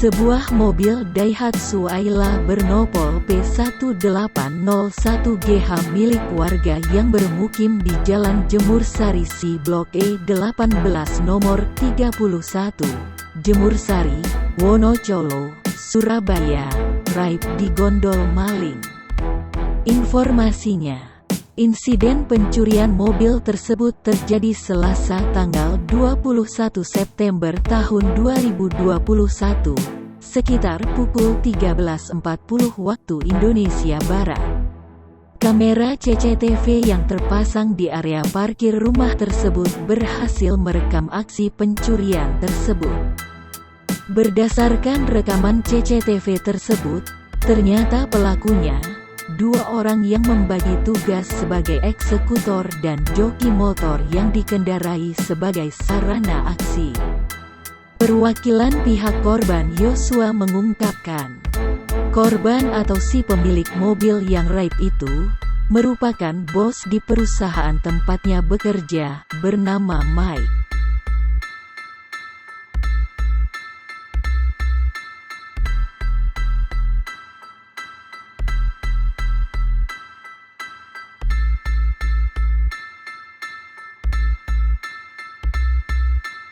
Sebuah mobil Daihatsu Ayla bernopol P1801GH milik warga yang bermukim di Jalan Jemur Sari C Blok E18 nomor 31, Jemur Sari, Wonocolo, Surabaya, raib digondol maling. Informasinya, insiden pencurian mobil tersebut terjadi Selasa tanggal 21 September tahun 2021, sekitar pukul 13.40 waktu Indonesia Barat. Kamera CCTV yang terpasang di area parkir rumah tersebut berhasil merekam aksi pencurian tersebut. Berdasarkan rekaman CCTV tersebut, ternyata pelakunya dua orang yang membagi tugas sebagai eksekutor dan joki motor yang dikendarai sebagai sarana aksi. Perwakilan pihak korban Yosua mengungkapkan, korban atau si pemilik mobil yang raib itu merupakan bos di perusahaan tempatnya bekerja, bernama Mike.